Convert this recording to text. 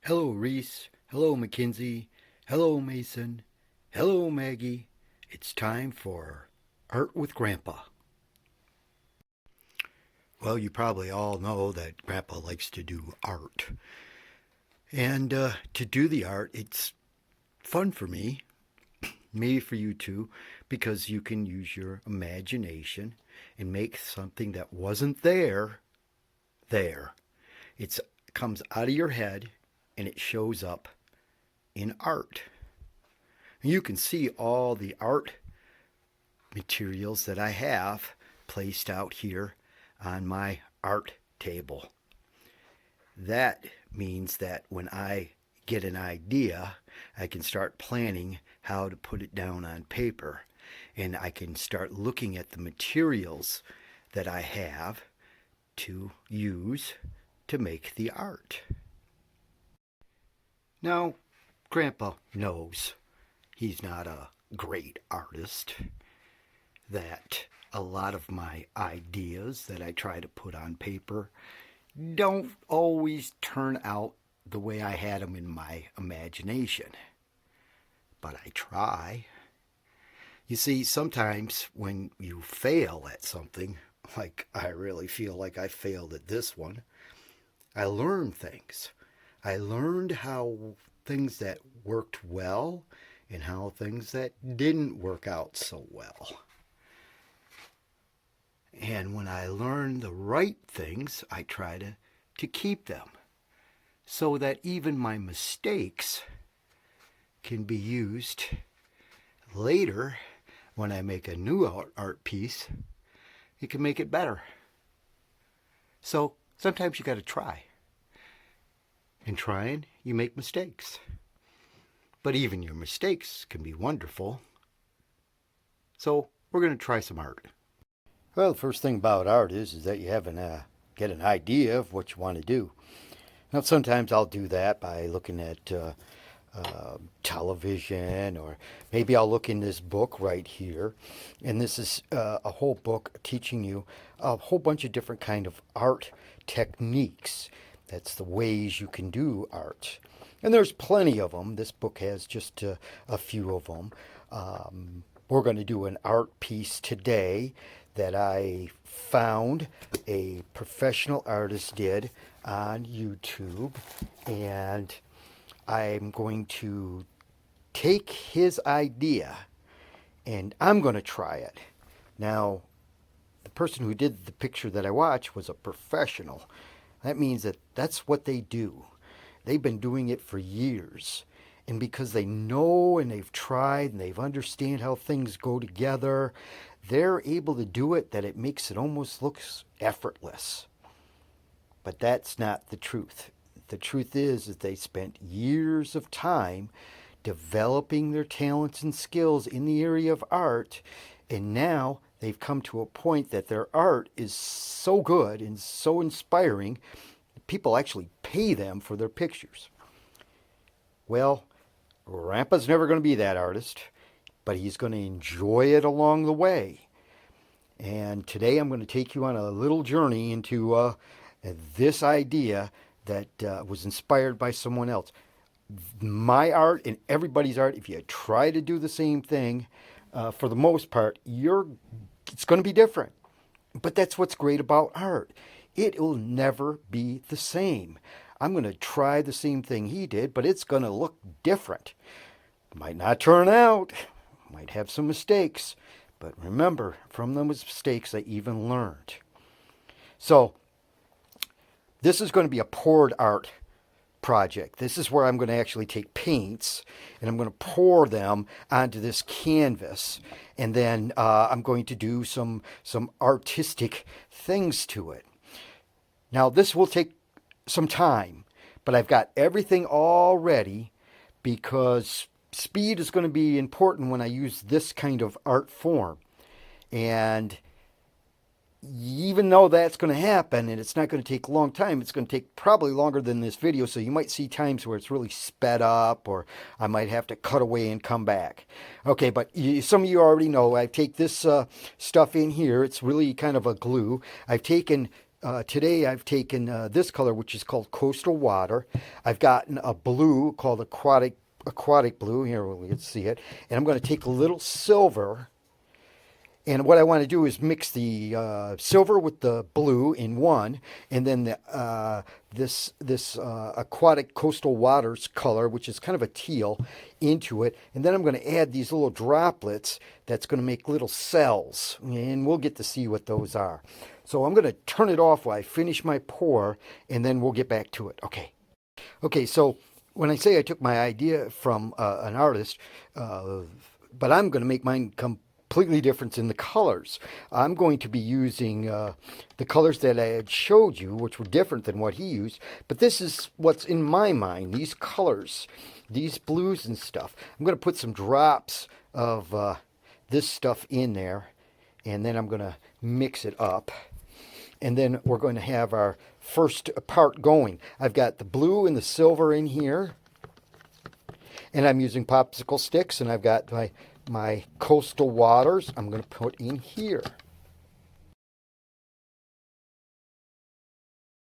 Hello, Reese. Hello, Mackenzie. Hello, Mason. Hello, Maggie. It's time for Art with Grandpa. Well, you probably all know that Grandpa likes to do art. And to do the art, it's fun for me, maybe for you too, because you can use your imagination and make something that wasn't there. It comes out of your head and it shows up in art. You can see all the art materials that I have placed out here on my art table. That means that when I get an idea, I can start planning how to put it down on paper. And I can start looking at the materials that I have to use to make the art. Now, Grandpa knows he's not a great artist, that a lot of my ideas that I try to put on paper don't always turn out the way I had them in my imagination. But I try. You see, sometimes when you fail at something, like I really feel like I failed at this one, I learn things. I learned how things that worked well and how things that didn't work out so well. And when I learn the right things, I try to keep them so that even my mistakes can be used later when I make a new art piece. It can make it better. So sometimes you got to try. In trying, you make mistakes. But even your mistakes can be wonderful. So we're going to try some art. Well, the first thing about art is that you get an idea of what you want to do. Now, sometimes I'll do that by looking at television, or maybe I'll look in this book right here. And this is a whole book teaching you a whole bunch of different kind of art techniques. That's the ways you can do art. And there's plenty of them. This book has just a few of them. We're going to do an art piece today that I found a professional artist did on YouTube. And I'm going to take his idea and I'm going to try it. Now, the person who did the picture that I watched was a professional. That means that that's what they do. They've been doing it for years. And because they know and they've tried and they've understand how things go together, they're able to do it that it makes it almost looks effortless. But that's not the truth. The truth is that they spent years of time developing their talents and skills in the area of art, and now they've come to a point that their art is so good and so inspiring, people actually pay them for their pictures. Well, Grandpa's never going to be that artist, but he's going to enjoy it along the way. And today I'm going to take you on a little journey into this idea that was inspired by someone else. My art and everybody's art, if you try to do the same thing, for the most part, it's going to be different. But that's what's great about art. It will never be the same. I'm going to try the same thing he did, but it's going to look different. Might not turn out, might have some mistakes, but remember, from those mistakes I even learned. So, this is going to be a poured art project. This is where I'm going to actually take paints and I'm going to pour them onto this canvas, and then I'm going to do some artistic things to it. Now this will take some time, but I've got everything all ready because speed is going to be important when I use this kind of art form. And even though that's going to happen and it's not going to take a long time, it's going to take probably longer than this video, so you might see times where it's really sped up, or I might have to cut away and come back. Okay, but some of you already know I take this stuff in here. It's really kind of a glue. I've taken Today I've taken this color, which is called Coastal Water. I've gotten a blue called aquatic blue. Here, we can see it. And I'm going to take a little silver. And what I want to do is mix the silver with the blue in one, and then this aquatic coastal waters color, which is kind of a teal, into it. And then I'm going to add these little droplets that's going to make little cells, and we'll get to see what those are. So I'm going to turn it off while I finish my pour, and then we'll get back to it. Okay, so when I say I took my idea from an artist, but I'm going to make mine completely different in the colors. I'm going to be using the colors that I had showed you, which were different than what he used, but this is what's in my mind, these colors, these blues and stuff. I'm going to put some drops of this stuff in there, and then I'm going to mix it up. And then we're going to have our first part going. I've got the blue and the silver in here, and I'm using popsicle sticks, and I've got my coastal waters I'm going to put in here.